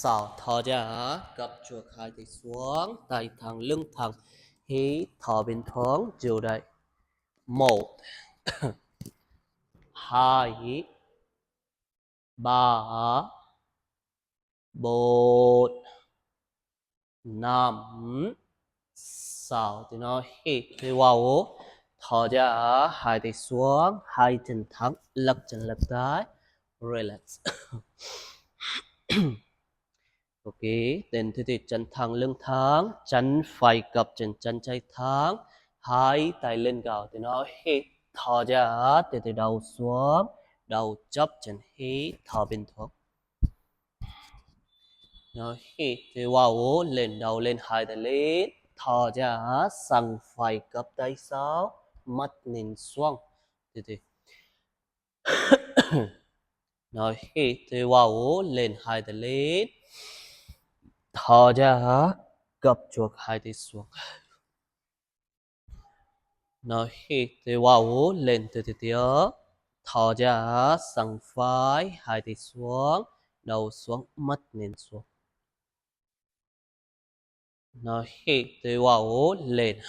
Sao thọ ra gặp chuột hai thì xuống tay thằng lưng thằng hí thọ bên thoáng chiều đây 1 2 3 4 5 6 thì nó hít thì wow thọ ra hai thì xuống hai chân thẳng lật chân lật trái relax ok then thì chân thẳng lưng thẳng chân phải cặp chân trái thẳng hai tay lên cao thì nó hít thọ ra từ đầu xuống đầu chấp chân hít thọ bên thuốc nó hít thì wow lên đầu lên hai tay lên thọ ra sang phải cặp tay sau mắt nhìn xuống thì nó hít thì wow lên hai tay lên thọ ra cặp chuột hai tay xuống nó hít thì wow lên từ tiếp thọ ra sang phải hai tay xuống đầu xuống mắt nhìn xuống nó hít thì wow lên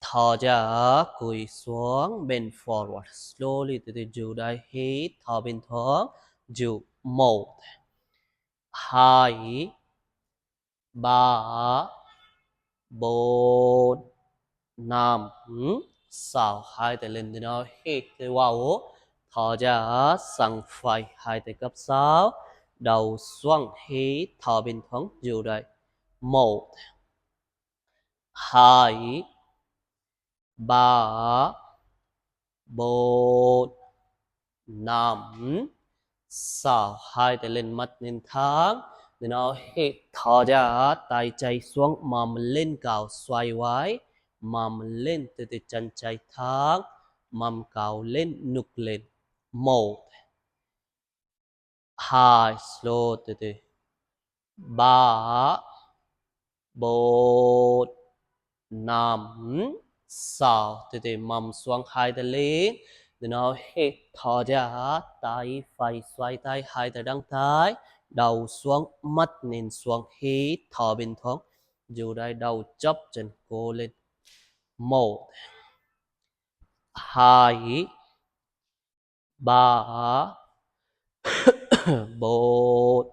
thọ ra cúi xuống bend forward slowly từ từ đây hít thọ bên thoáng dù 1 2 3 4 5 6 hai tay lên từ đó hít thì wow thọ ra sang phải hai tay cấp 6 đầu xuống hít thọ bên thoáng dù đây 1 2 3 4 5 6 hai tay lên mắt nhìn thẳng thì nó hít thở ra tay chạy xuống mà mình lên cao xoay quái mà mình lên từ từ chân chạy thẳng mà mình cao lên nục lên 1 2 slow từ từ 3 4 5 6 từ từ mầm xuống hai tay lên thì nó hít thở ra tay phải xoay tay hai tay đằng trái đầu xuống mắt nhìn xuống hít thở bên thoáng dù đây đầu chấp chân cô lên 1 2 3 4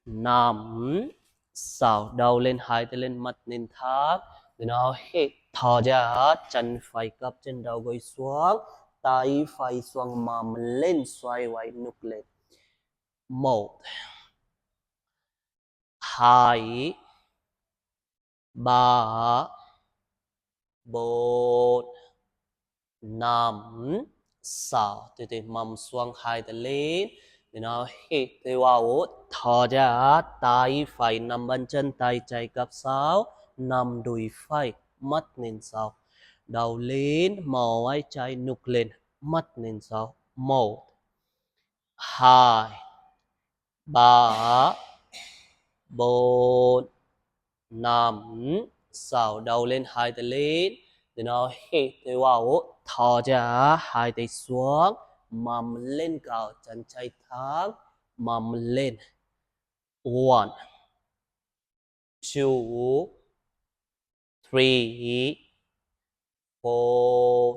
5 6 đầu lên hai tay lên mắt nhìn thẳng thì nó hít thở ra chân phải cặp chân đầu gối xuống tay phải xuống mà mình lên xoay quay nục lên 1 2 3 4 5 6 từ từ mầm xuống hai tay lên thì nó hít thì wow thở ra tay phải nằm bên chân tay chạy cặp 6 nằm đùi phải mắt nhìn sau đầu lên mò ai chạy nục lên mắt nhìn sau 1 2 3 4 5 6 đầu lên hai tay lên thì nó hít thì wow thở ra hai tay xuống mà mình lên cao chân chạy thẳng mà mình lên 1 2 3 4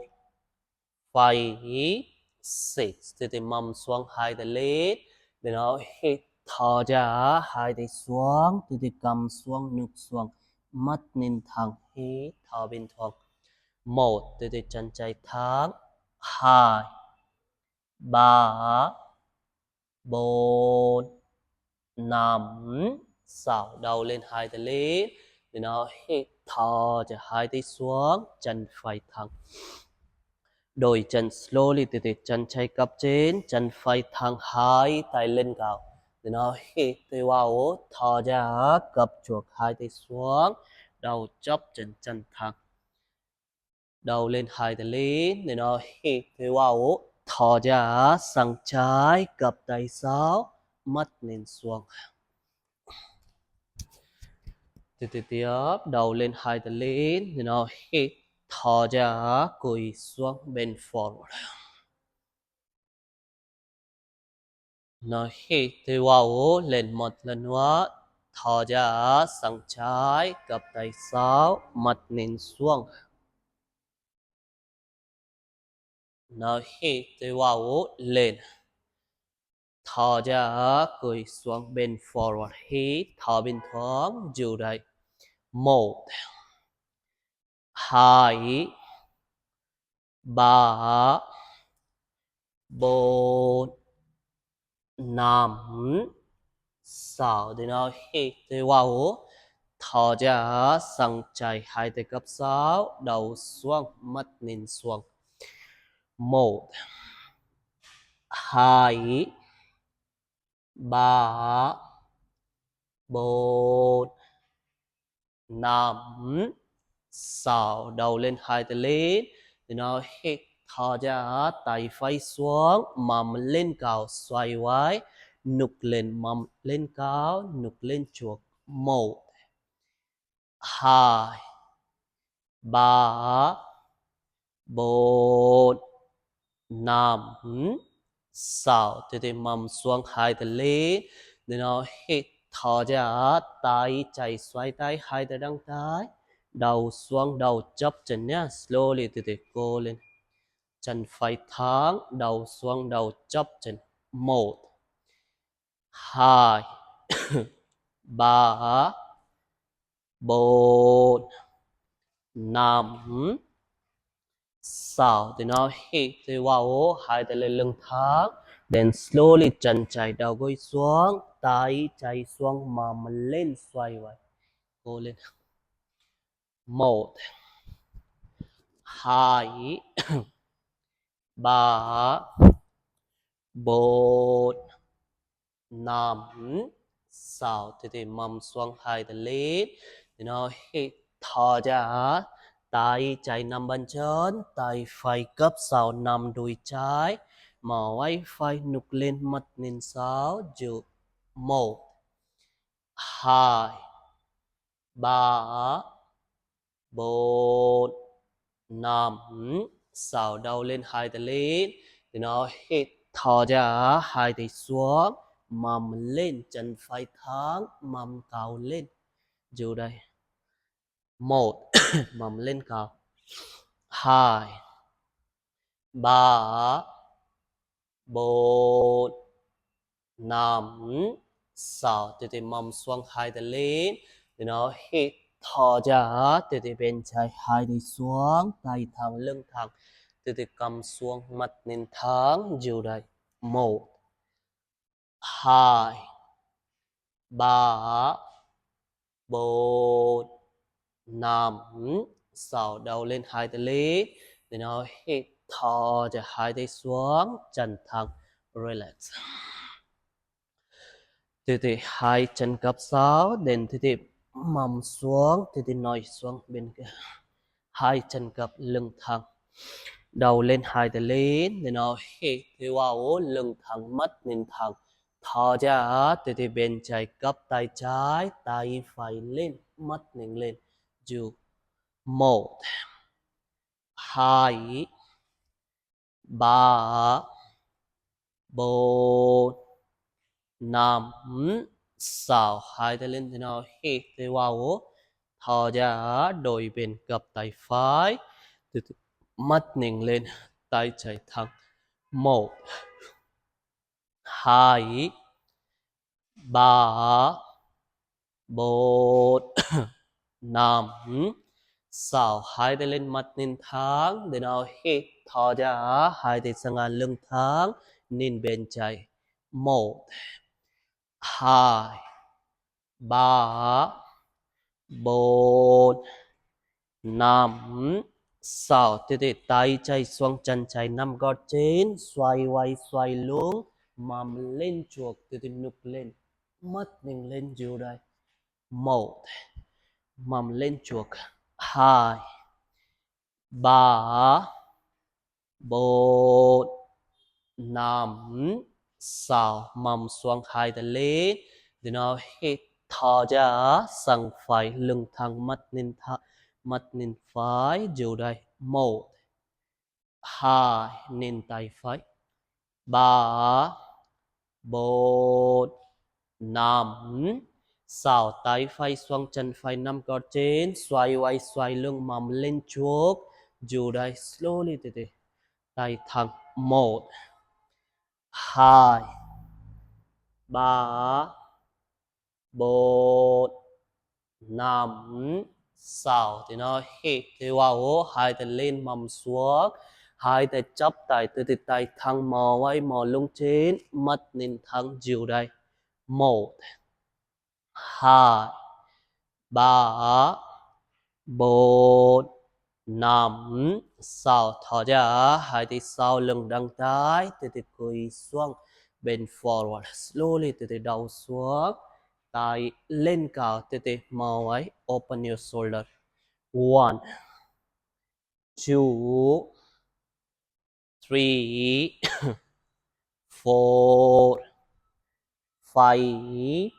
5 6 từ từ mầm xuống hai tay lên thì nó hít thở ra hai tay xuống từ từ cầm xuống nục xuống mắt nhìn thẳng hít thở bên thoáng 1 từ từ chân chạy thẳng 2 3 4 5 6 đầu lên hai tay lên thì nó hít thở ra hai tay xuống chân phải thẳng đổi chân slowly từ từ chân chạy cặp trên chân phải thẳng hai tay lên cao thì nó hít thì wow thở ra cặp chuột hai tay xuống đầu chấp chân thẳng đầu lên hai tay lên thì nó hít thì wow thở ra sang trái cặp tay sau mắt nhìn xuống từ từ tiếp đầu lên hai tay lên thì nó hít thở ra cúi xuống bend forward nó hít thì wow lên một lần nữa thò ra sang trái gập tay sáu mặt nhìn xuống nó hít thì wow lên thò ra cúi xuống bên forward hít thò bên thoáng dù đây một hai ba bốn năm sáu thì nó hít thì wow thò ra sang trái hai tay gập sáu đầu xuống mắt nhìn xuống một hai ba bốn năm sáu đầu lên hai tay lên thì nó hít thò ra tay phải xuống mầm lên cao xoay quay nục lên mầm lên cao nục lên chuột một hai ba bốn năm sáu thì mầm xuống hai tay lên thì nó hít thò ra tay chạy xoay tay hai tay đăng tay đầu xuống đầu chấp chân nhá slowly từ từ cô lên chân phải thẳng đầu xuống đầu chấp chân một hai ba bốn năm sáu thì nó hít thì wow hai tay lên lưng thẳng then slowly chân chạy đầu gối xuống tay chạy xuống mà mình lên xoay vậy cô lên một hai ba bốn năm sáu thì mầm xuống hai tay lên thì nó hít thò ra tay chạy nằm bên chân tay phải cấp sáu nằm đùi trái mà quay phải nục lên mặt nhìn sáu dự một hai ba bốn năm sáu đầu lên hai tay lên thì nó hít thò ra hai tay xuống mầm lên chân phải thẳng mầm cao lên dù đây một mầm lên cao hai ba bốn năm sáu thì mầm xuống hai tay lên thì nó hít thò ra thì bên trái hai tay xuống tay thẳng lưng thẳng thì cầm xuống mặt nhìn thẳng dù đây một hai ba bốn năm sáu đầu lên hai tay lên thì nó hít thò ra hai tay xuống chân thẳng relax từ hai chân gập sáu đến từ mầm xuống từ nổi xuống bên kia hai chân gập lưng thẳng đầu lên hai tay lên thì nó hít thì wow lưng thẳng mắt nhìn thẳng thò ra từ bên trái gập tay trái tay phải lên mắt nhìn lên dù một hai ba bốn năm sáu hai tay lên thì nó hít thì wow thò ra đôi bên gập tay phải từ mắt nhìn lên tay chạy thẳng một hai ba bốn năm sáu hai tay lên mặt nhìn thẳng để nó hít thò ra hai tay sang ngang lưng thẳng nhìn bên trái một hai ba bốn năm sáu thì tay chạy xuống chân chạy nằm gót trên xoay quay xoay luôn mầm lên chuột thì nục lên mắt nhìn lên dù đây một mầm lên chuột hai ba bốn năm sáu mầm xuống hai tay lên thì nó hít thò ra sang phải lưng thẳng mắt nhìn phải dù đây một hai nhìn tay phải ba bột nằm xào tay phai xoang chân phai năm có trên xoay quay xoay lưng mầm lên chuốc dù đây slowly từ từ tay thẳng 1 2 3 4 5 6 thì nó hít thì wow hai tay lên mầm xuống hai tay chấp tay từ từ tay thẳng mò quay mò lưng trên mắt nhìn thẳng dù đây 1 2 3 4 5 6 thở ra hai tay sau lưng đằng trái từ từ cúi xuống bend forward slowly từ từ đầu xuống tay lên cao từ từ mò quay open your shoulder 1 2 3 4 5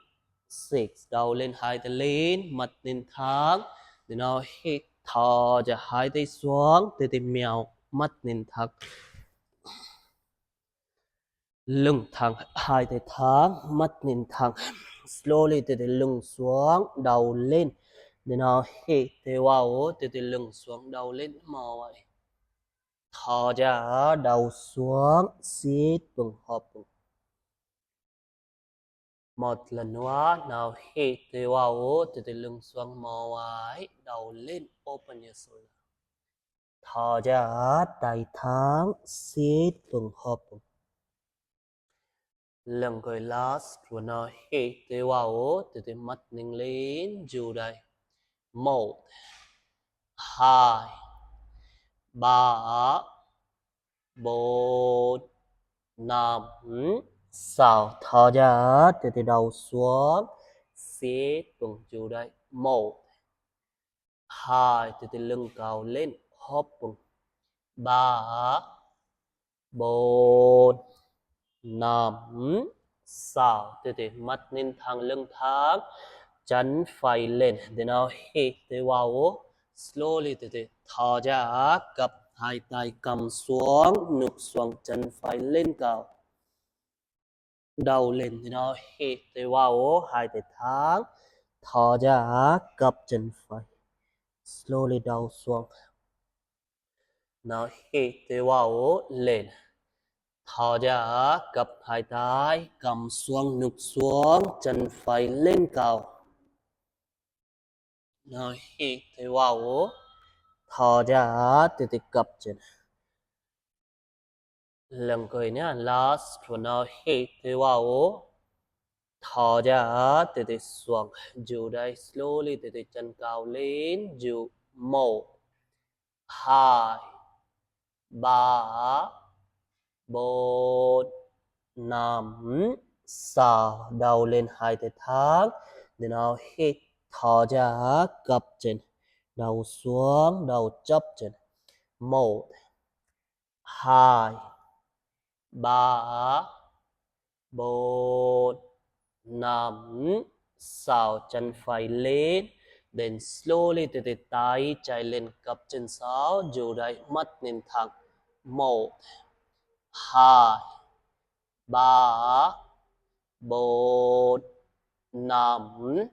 6 đầu lên hai tay lên mặt lên thẳng để nó hít thở ra hai tay xuống từ từ mèo mắt lên thẳng lưng thẳng hai tay thẳng mắt lên thẳng slowly từ từ lưng xuống đầu lên để nó hít thở vào từ từ lưng xuống đầu lên mò vậy thở ra đầu xuống sit bừng hộp bừng một lần nữa nào hít thở vào từ từ lưng xuống mò vậy đầu lên open your shoulder thở ra tay thẳng sit bừng hộp bừng lần cuối last rồi nào hít thở vào từ từ mắt nhìn lên dù đây 1 2 3 4 5 6 thở ra từ từ đầu xuống sit bừng dù đây 1 2 từ từ lưng cao lên hop bừng 3 4 5 6 từ từ mắt nhìn thẳng lưng thẳng chân phải lên để nào hít thở vào slowly từ từ thở ra gập hai tay cầm xuống ngực xuống chân phải lên cao đầu lên thì nó hít thở vào hai tay thẳng thở ra gập chân phải slowly đầu xuống nó hít thở vào lên thở ra gập hai tay cầm xuống ngực xuống chân phải lên cao nó hít thở vào thở ra từ từ gập chân lần cuối nhá last for now hít thở vào thở ra từ từ xuống dù đây slowly từ từ chân cao lên dù 1 2 3 4 5 6 đầu lên hai tay thẳng để nào hít thở ra gập chân đầu xuống đầu chấp chân 1 2 3 4 5 6 chân phải lên then slowly từ từ tay chạy lên gập chân 6 dù đây mắt nhìn thẳng 1 2 3 4 5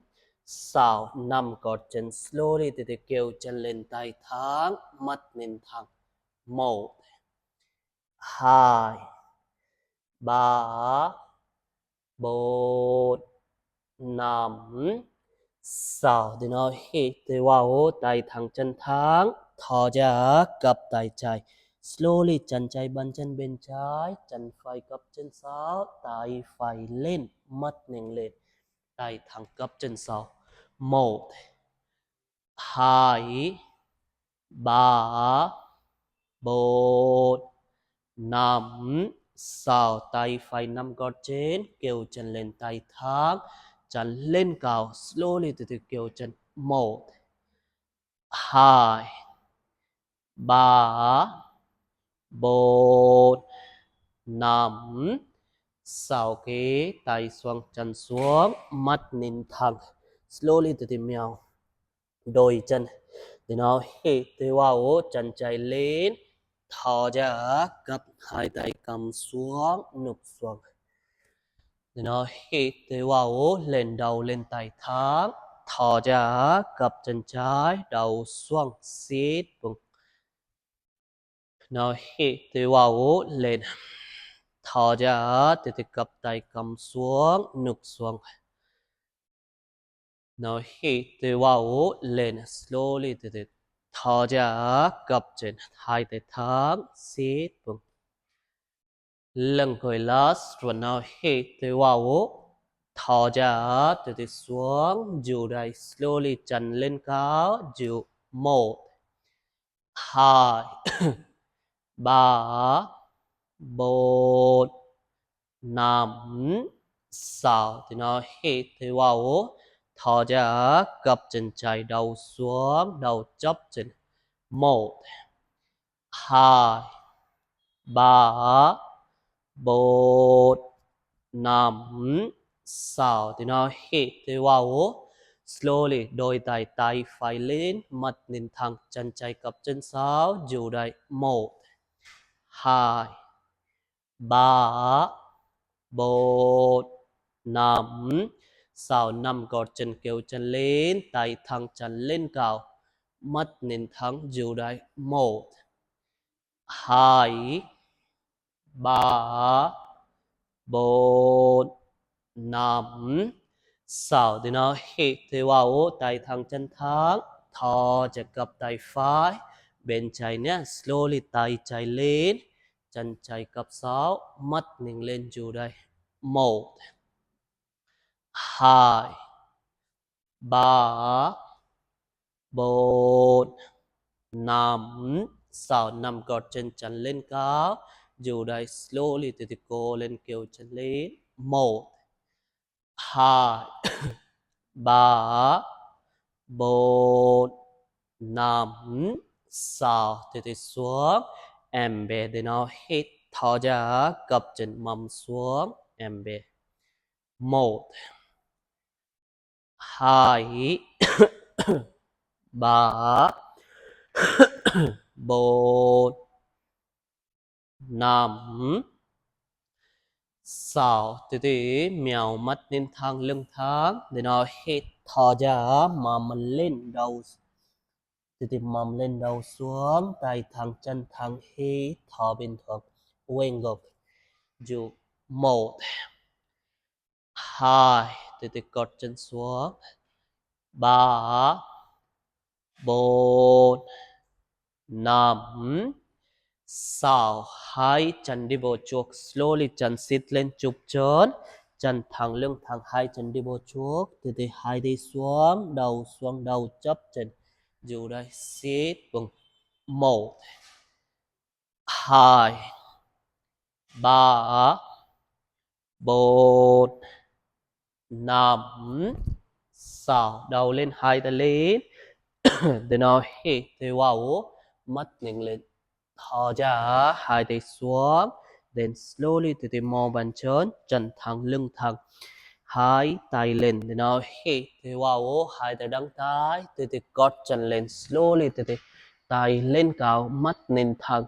6 nằm cột chân slowly từ từ kêu chân lên tay thẳng mắt nhìn thẳng 1 2 3 4 5 6 thì nó hít thở vào tay thẳng chân thẳng thở ra gập tay trái slowly chân trái bàn chân bên trái chân phải gập chân sau tay phải lên mắt nhìn lên tay thẳng gập chân sau 1 2 3 4 5 6 tay phải nằm gót trên kêu chân lên tay thẳng chân lên cao slowly từ từ kêu chân 1 2 3 4 5 6 kế tay xoang chân xuống mắt nhìn thẳng slowly từ từ mèo đôi chân để nó hít thở vào chân trái lên thở ra gập hai tay cầm xuống ngực xuống nó hít thì vào lên đầu lên tay tháng thò ra cặp chân trái đầu xuống xít bụng nó hít thì vào lên thò ra từ từ cặp tay cầm xuống nụp xuống nó hít thì vào lên slowly từ từ thò ra cặp chân hai tay tháng xít bụng lần cuối last rồi nó hít thì vào thò ra từ từ xuống dù đây slowly chân lên cao dù 1 2 3 4 5 6 thì nó hít thì vào thò ra gập chân trái đầu xuống đầu chóp chân 1 2 3 4 5 6 thì nó hít thì vào slowly đôi tay tay phải lên mặt nhìn thẳng chân trái cặp chân sau dù đây 1 2 3 4 5 6 nằm gọt chân kéo chân lên tay thẳng chân lên cao mắt nhìn thẳng dù đây 1 2 3 4 5 6 thì nó hít thì vào tay thẳng chân thẳng thòจะกับtay phải bên trái nhé slowly tay trái lên chân tráiกับsau mắt nhìn lên dù đây 1 2 3 4 5 6 nằm gọt chân chân lên cao dù đây slowly từ từ cô lên kêu chân lên 1 2 3 4 5 6 từ từ xuống em bé để nó hít thò ra gập chân mầm xuống em bé 1 2 3 4 5 6 từ từ mèo mắt lên thẳng lưng thẳng để nó hít thò ra mà mình lên đầu từ từ mầm lên đầu xuống tay thẳng chân thẳng hít thò bên thường quên ngược dù 1 2 từ từ cột chân xuống 3 4 5 6 hai chân đi bộ chuộc slowly chân sit lên chụp chân chân thẳng lưng thẳng hai chân đi bộ chuộc từ từ hai đi xuống đầu chấp chân dù đây sit vâng 1 2 3 4 5 6 đầu lên hai tay lên để nó hít thì vào mắt nhìn lên thò ra hai tay xuống then slowly từ từ mò bàn chân chân thẳng lưng thẳng hai tay lên để nó hít thì vào hai tay đăng tay từ từ gót chân lên slowly từ từ tay lên cao mắt nhìn thẳng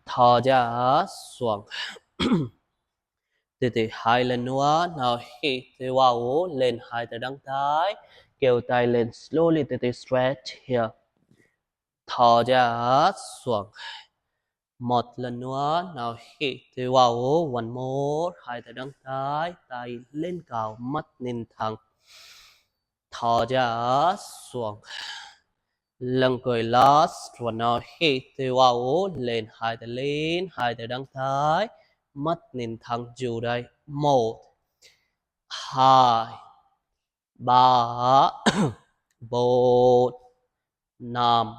thò ra xuống từ từ hai lần nữa nào hít thì vào lên hai tay đăng tay kéo tay lên slowly từ từ stretch here thò ra xuống một lần nữa nào hít thì vào one more hai tay đăng tay lên cao mắt nhìn thẳng thò ra xuống lần cuối last rồi nào hít thì vào lên hai tay đăng tay mắt nhìn thẳng dù đây 1 2 3 4 5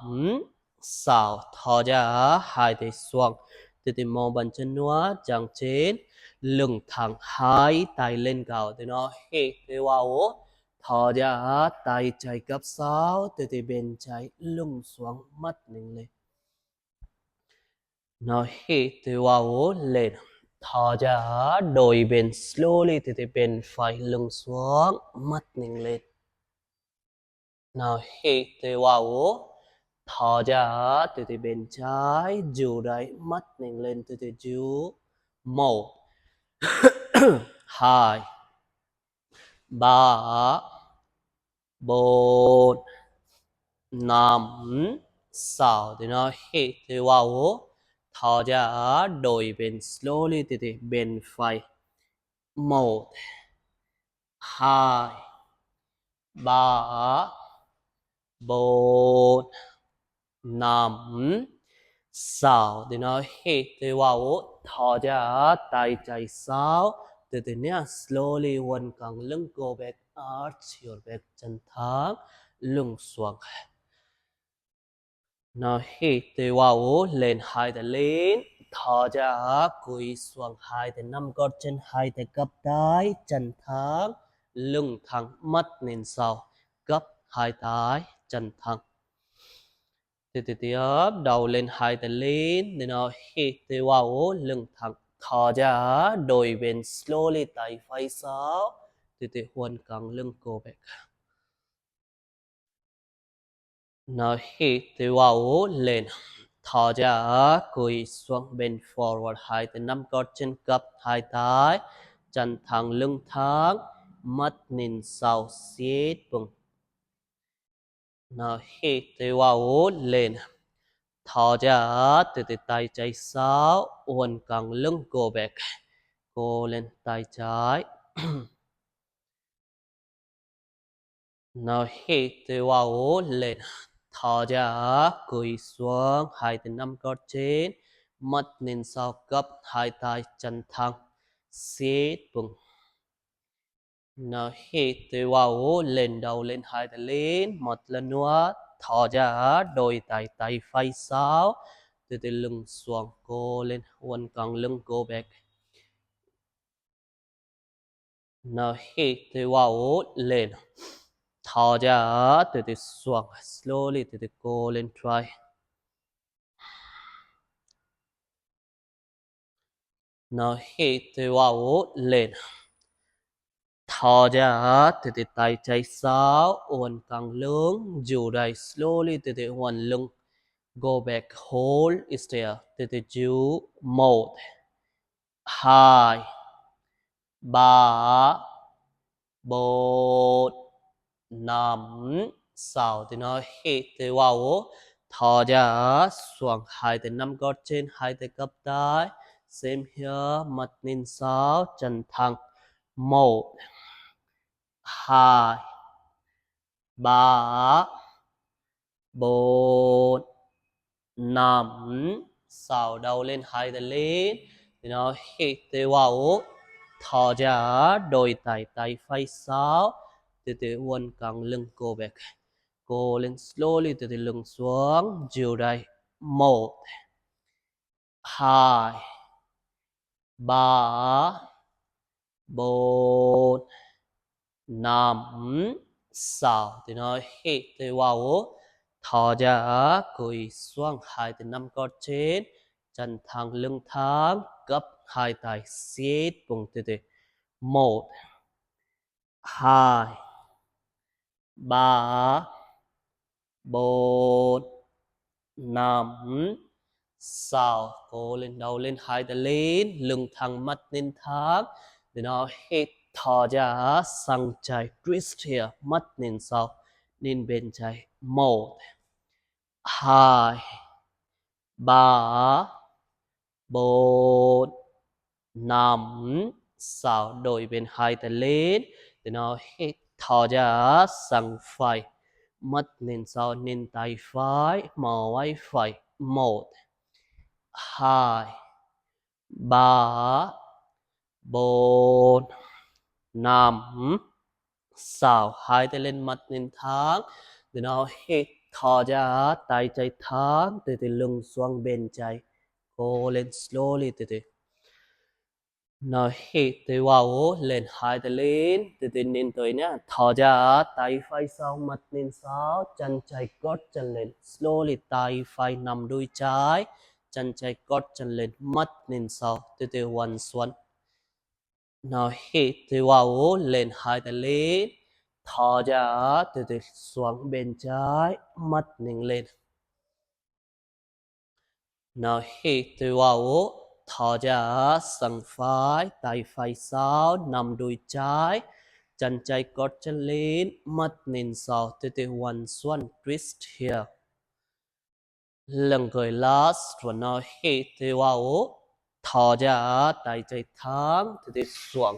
6 thò ra hai tay xuống từ từ mò bàn chân nữa chẳng trên lưng thẳng hai tay lên cao từ nó hít thì vào thò ra tay trái gấp sau từ từ bên trái lưng xuống mắt nhìn lên nó hít thì vào lên thò ra đôi bên slowly từ từ bên phải lưng xuống mắt nhìn lên nó hít thì vào thò ra từ từ bên trái dù đấy mắt nhìn lên từ từ chú 1 high บ่าบนนำสาวที่น้อยที่ว่าโอ้ทอจะโดยเป็น slowly ที่เป็นไฟ mode high บ่าบนนำสาวที่น้อยที่ว่าโอ้ทอจะตายใจสาวที่เนี่ย slowly วนกลางลง go back arch your back จันทางลงสวงน้อยที่ว่าโอ้เล่นหายแต่เล่นทอจะกุยสวงหายแต่นำกอดจันหายแต่กับได้จันทางลงทางมัดนินสาวกับหายตายจันทางTiếp đầu lên hai tay lên để nó hít từ vào lưng thẳng thò ra đôi bên slowly tay phải sau từ huân căng lưng go back nó hít từ vào lên thò ra cúi xuống bên forward hai tay nắm gót chân cặp hai tay chân thẳng lưng thẳng mắt nhìn sau siết bụng nó hít từ vào lên thò ra từ tay trái sau uốn căng lưng go back go lên tay trái nó hít từ vào lên thò ra cúi xuống hai tay nắm gót trên mắt nhìn sau gấp hai tay chân thẳng siết bụng nó hít từ vào lên đầu lên hai tay lên một lần nữa thò ra đôi tay phải sau từ lưng xuống go lên uốn căng lưng go back nó hít từ vào lên thò ra từ xuống slowly từ go lên try nó hít từ vào lên thò ra từ tay trái sau uốn căng lưng dù đây slowly từ uốn lưng go back hold is there từ you mode high บ่าบนนำสาวที่น้อยที่ว่าโอ้ทอจะสวงหายแต่นำกอดเช่นหายแต่กับได้ same here มัดนินสาวจันทาง mode high บ่าบนนำสาวเดาเล่นหายแต่เล่นที่น้อยที่ว่าโอ้thò ra đôi tay phải sau từ uốn căng lưng go back go lên slowly từ lưng xuống chiều đây 1 2 3 4 5 6từ nói từ vào thò ra cúi xuống hai từ nắm gót trên chân thẳng lưng thẳng gấp hai tay siết bụng từ 1 2 3 4 5 6 cố lên đầu lên hai tay lên lưng thẳng mắt lên thẳng để nó hít thò ra sang trái twist here mắt lên sau lên bên trái 1 2 3 4 5 6 đôi bên hai tay lên để nó hít thò ra sang phải mắt lên sau lên tay phải mò vai phải 1 2 3 4 5 6 hai tay lên mắt lên thẳng để nó hít thò ra tay trái thẳng từ lưng xuống bên trái go lên slowly từ nó hít từ vào lên hai tay lên từ nhìn tới nhá thò ra tay phải sau mặt lên sau chân trái gót chân lên slowly tay phải nằm đuôi trái chân trái gót chân lên mắt lên sau từ one one nó hít từ vào lên hai tay lên thò ra từ xuống bên trái mắt nhìn lên nó hít từ vào thọ ra sang phái tay phái sao nằm đuôi trái chân chạy cốt chân lên mắt nhìn sao tê one xuân twist here lần cười last và nói hết tê wow thọ ra tay chạy tháng tê xuống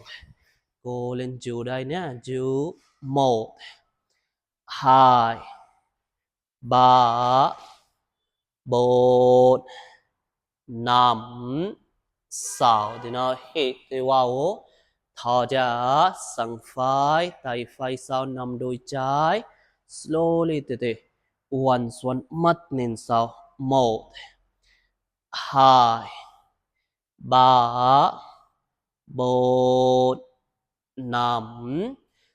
cô lên chú đây nhé chú 1 2 3 4 5 6 thì nó hết thì wow thọ ra sang phải tay phải sau nằm đuôi trái slowly từ từ one one mắt nhìn sau 1 2 3 4 5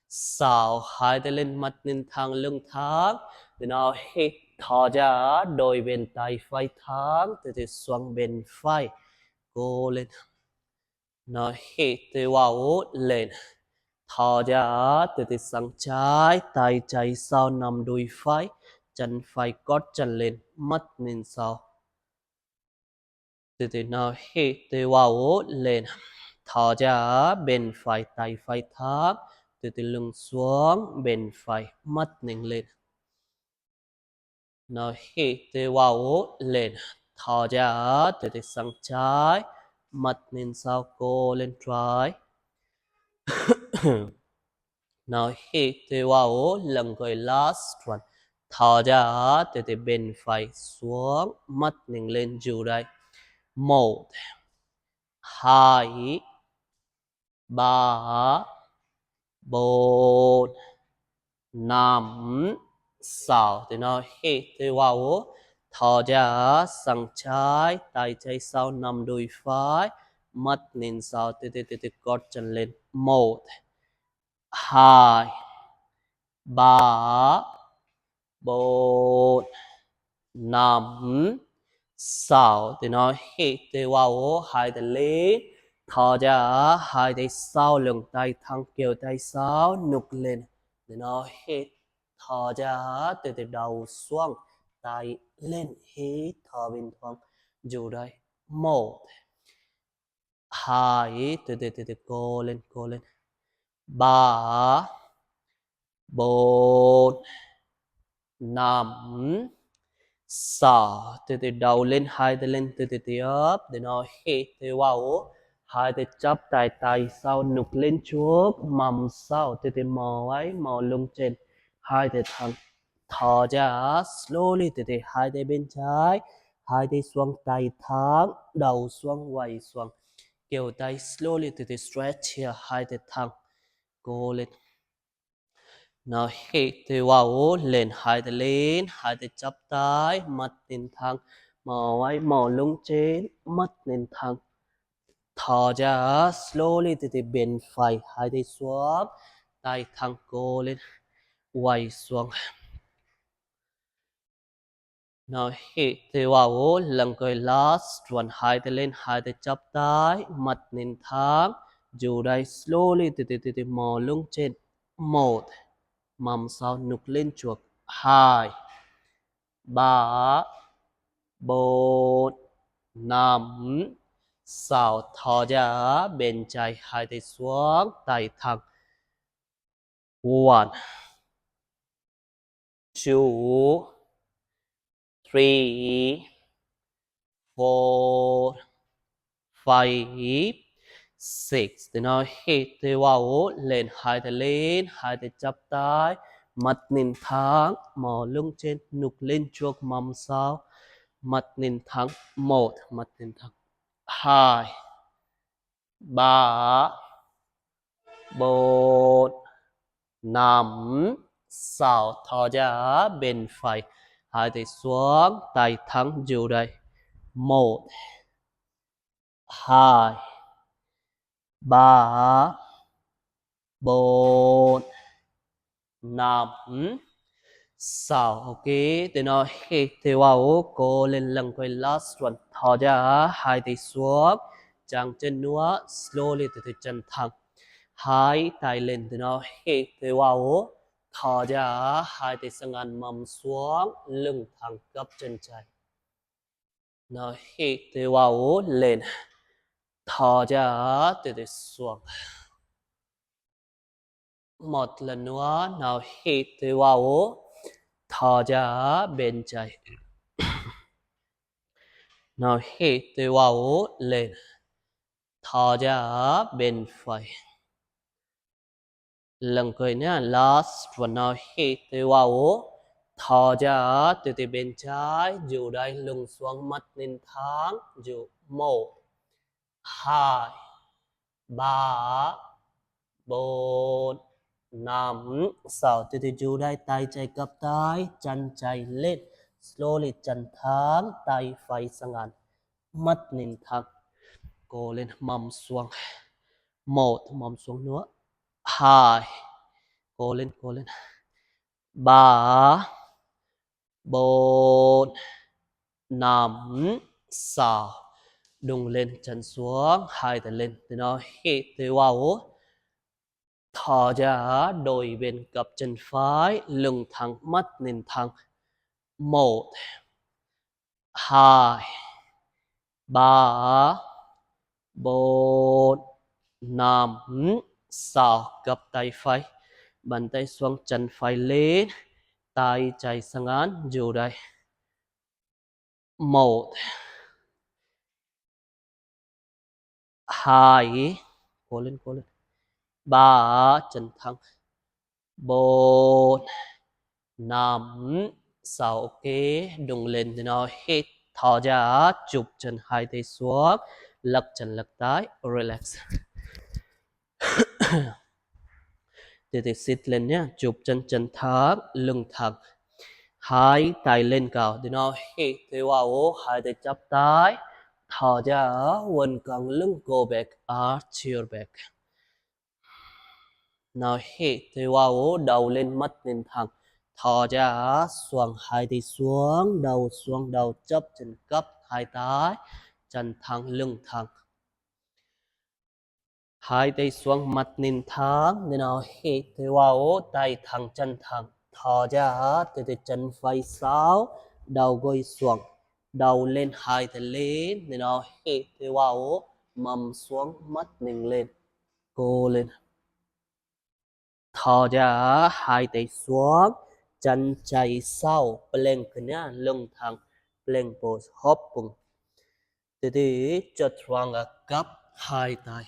6 hai tay lên mắt nhìn thẳng lưng thẳng thì nó hít thở ra đôi bên tay phải thẳng từ xuống bên phải cố lên nó hít từ vào lên thở ra từ sang trái tay trái sau nằm đùi phải chân phải cốt chân lên mắt nhìn sau từ nó hít từ vào lên thở ra bên phải tay phải thẳng từ lưng xuống bên phải mắt nhìn lên nó hít từ vào lên thở ra từ sang trái mắt nhìn sau cố lên trái nó hít từ vào lần gọi last one thở ra từ bên phải xuống mắt nhìn lên dù đây 1 2 3 4 5 6 thì nó hít từ vào thở ra sang trái tay trái sau nằm đùi phải mắt nhìn sau từ cốt chân lên 1 2 3 4 5 6 thì nó hít từ vào hai tay lên thở ra hai tay sau lưng tay thẳng kéo tay sau nục lên thì nó hít thở ra từ đầu xuống tay lên hít thở bình thường dù đây 1 2 từ cố lên 3 4 5 6 từ đầu lên hai tay lên từ tiếp để nó hít từ vào hai tay chắp tay sau nục lên trước mầm sau từ mò ấy mò lưng trên hai tay thẳng thở ra slowly từ hai tay bên trái hai tay xuống tay thẳng đầu xuống quay xuống kéo tay slowly từ stretch here hai tay thẳng cố lên nó hít từ vào lên hai tay lên hai tay chắp tay mắt nhìn thẳng mò ấy mò lưng trên mắt nhìn thẳng thở ra slowly từ bên phải hai tay xuống tay thẳng cố lên quay xuống nó hít từ vào lần coi last one hai tay lên hai tay chắp tay mắt nhìn thẳng dù đây slowly từ mò lưng trên 1 mầm sau nục lên chuột 2 3 4 5 6 thở ra bên trái hai tay xuống tay thẳng 1 2 3 4 5 6 thì nó hít từ vào lên hai tay chắp tay mắt nhìn thẳng mò lưng trên nục lên chuột mầm sau mắt nhìn thẳng 1 mắt nhìn thẳng 2 3 4 5 6 thở ra bên phải hai tay xuống tay thẳng dù đây 1 2 3 4 5 6 ok thì nó hít từ vào cố lên lần quay last one thở ra hai tay xuống chàng chân nữa slowly từ chân thẳng hai tay lên thì nó hít từ vào thở ra hai tay sang ăn mầm xuống lưng thẳng gấp chân trái nó hít từ vào lên thò ra từ từ xuống một lần nữa nào hít thở vào thò ra bên trái nào hít thở vào lên thò ra bên phải lần cuối nha last one nào hít thở vào thò ra từ từ bên trái dù đây lưng xuống mắt nhìn thẳng dù 1 2 3 4 5 6 từ từ dù đây tay chạy cặp tay chân chạy lên slowly chân thẳng tay phải sang ngàn mắt nhìn thẳng cố lên mầm xuống 1 mầm xuống nữa 2 cố lên 3 4 5 6 đùng lên chân xuống 2 tay lên từ nó hít thở vào thò ra đôi bên cặp chân phải lưng thẳng mắt nhìn thẳng 1 2 3 4 5 6 cặp tay phải bàn tay xuống chân phải lên tay chạy sang ngắn dù đây 1 2 cố lên 3 chân thẳng 4 5 6 ok đùng lên thì nó hít thò ra chụp chân hai tay xuống lật chân lật tay relax từ từ sit lên nhé chụp chân thẳng lưng thẳng hai tay lên cao thì nó hít thở vào hai tay chắp tay thò ra quần cẳng lưng go back arch your back nào hít thở vào đầu lên mắt nhìn thẳng thò ra xuống hai tay xuống đầu chấp chân cấp hai tay chân thẳng lưng thẳng hai tay xuống mắt nhìn thẳng nào hít thở vào tay thẳng chân thẳng thò ra từ từ chân phải sau đầu gối xuống đầu lên hai tay lên nào hít thở vào mầm xuống mắt nhìn lên cố lên thò ra hai tay xuống chân chạy sau plank nhá lưng thẳng plank pose hopping từ từ chợt choàng gấp hai tay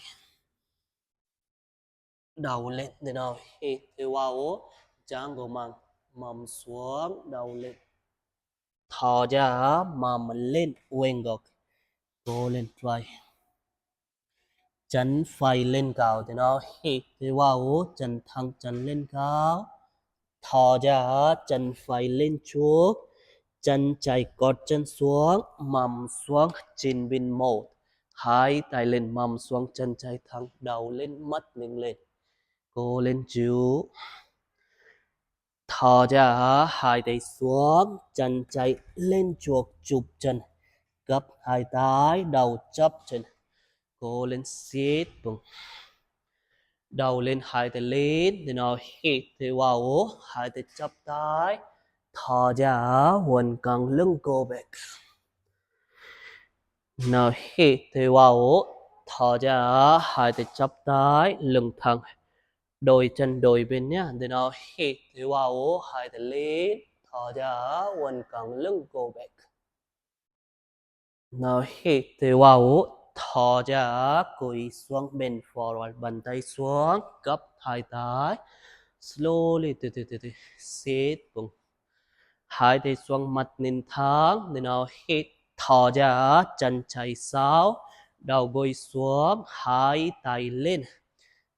đầu lên để nào hít thở vào chán của mình mầm xuống đầu lên thò ra mầm lên quên ngược cố lên try chân phải lên cao thì nó hít thở vào chân thẳng chân lên cao thò ra chân phải lên trước chân chạy cột chân xuống mầm xuống trên bên 1 hai tay lên mầm xuống chân chạy thẳng đầu lên mắt nhìn lên cố lên chú thò ra hai tay xuống chân chạy lên chuột chụp chân gấp hai tay đầu chấp chân cố lên sit bụng đầu lên hai tay lên thì nó hít thở vào hai tay chắp tay thò ra quần cẳng lưng go back nào hít thở vào thò ra hai tay chắp tay lưng thẳng đôi chân đôi bên nhé thì nó hít thở vào hai tay lên thò ra quần cẳng lưng go back nào hít thở vào thò ra cúi xuống bend forward bàn tay xuống gấp hai tay slowly từ từ sit bụng hai tay xuống mặt nhìn thẳng thì nào hít thò ra chân chạy sau đầu gối xuống hai tay lên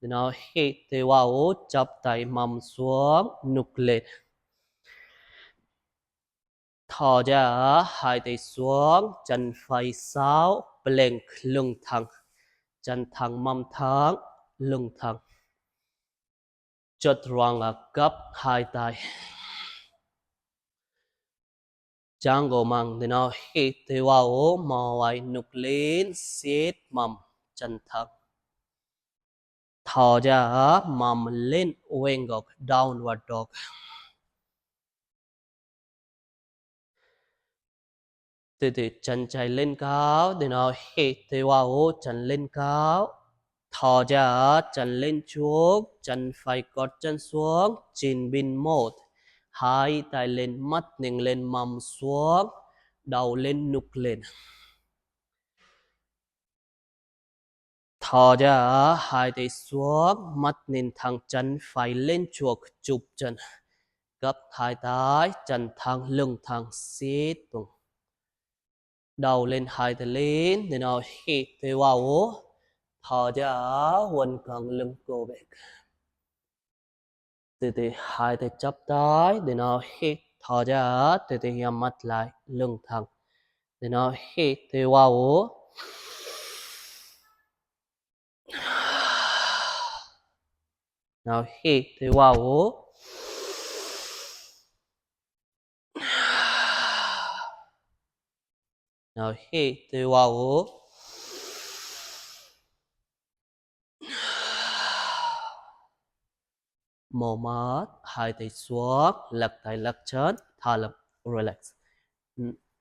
thì nào hít thở vào chắp tay mầm xuống nục lên thò ra hai tay xuống chân phải sau plank lưng thẳng chân thẳng mầm thẳng lưng thẳng chợt choàng gấp hai tay chán của mình thì nó hít thở vào mò vai nục lên sit mầm chân thẳng thò ra mầm lên quên ngược downward dog từ chân chạy lên cao, để nó hít từ vào chân lên cao, thò ra chân lên chuốc, chân phải cột chân xuống, chín bin một, hai tay lên, mắt nhìn lên, mầm xuống, đầu lên, nục lên. Thò ra hai tay xuống, mắt nhìn thẳng chân phải lên chuộc, chụp chân, gấp hai tay, chân thẳng, lưng thẳng, siết bụng. Đầu lên hai tay lên, để nó hít từ vào, thò ra quần cẳng lưng cổ về. Từ từ hai tay chắp tay, để nó hít thò ra, từ từ nhắm mắt lại, lưng thẳng, để nó hít từ vào. Nào hít từ vào. Now hít từ vào. Mở mắt, hai tay xuống, lật tay lật chân, thả lỏng, relax.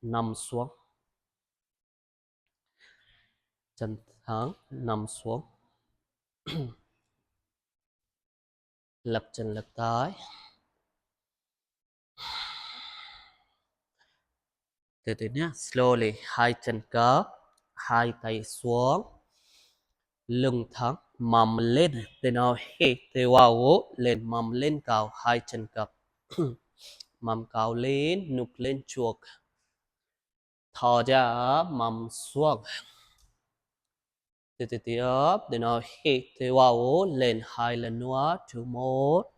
Nằm xuống. Chân thẳng, nằm xuống. Lật chân lật tay. Từ từ nhé, slowly, hai chân cấp, hai tay xuống, lưng thẳng, mầm lên, từ nào hít từ vào, lên mầm lên cao, hai chân cấp, mầm cao lên, nục lên chuộc, thò ra, mầm xuống. Từ từ tiếp, từ nào hít từ vào, lên hai lần nữa, two more,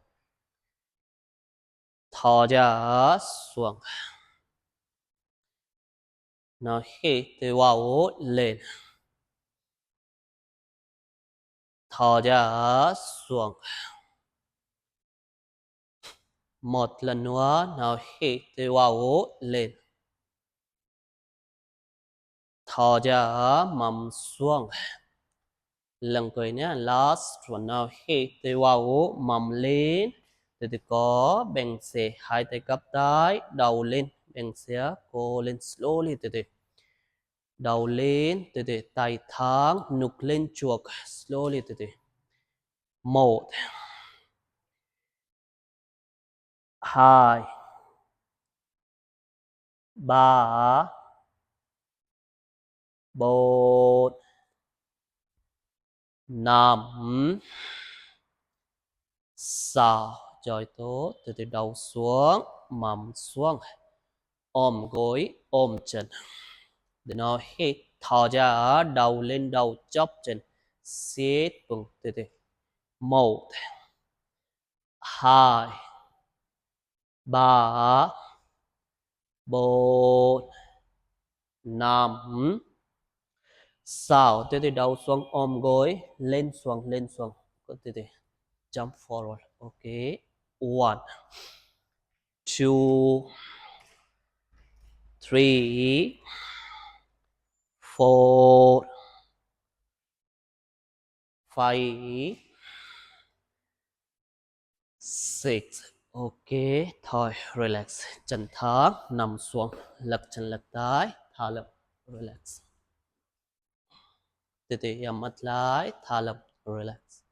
thò ra, xuống. Nào hít từ vào, lên, thò ra, xuống. Một lần nữa, nào hít từ vào, lên, thò ra, mầm xuống. Lần cuối nhé, last one, nào hít từ vào, mầm lên. Từ từ có, bèn xe, hai tay gấp tay, đầu lên, bèn xe, cô lên slowly, từ từ. Đầu lên, từ từ, tay thẳng, nục lên chuộc, slowly, từ từ. Một, hai, ba, bốn, năm, sáu. Rồi tốt, từ từ đầu xuống, mầm xuống, ôm gối, ôm chân. Để nó hít, thò ra, đầu lên đầu, chóp chân, siết bụng, từ từ. Một, hai, ba, bốn, năm, sáu. Từ từ đầu xuống, ôm gối, lên xuống, lên xuống. Từ từ, jump forward. Ok. One, two, three, four, five, six. Ok, thôi relax. Chân thẳng, nằm xuống, lật chân lật tay, thả lỏng, relax. Từ từ nhắm mắt lại, thả lỏng, relax.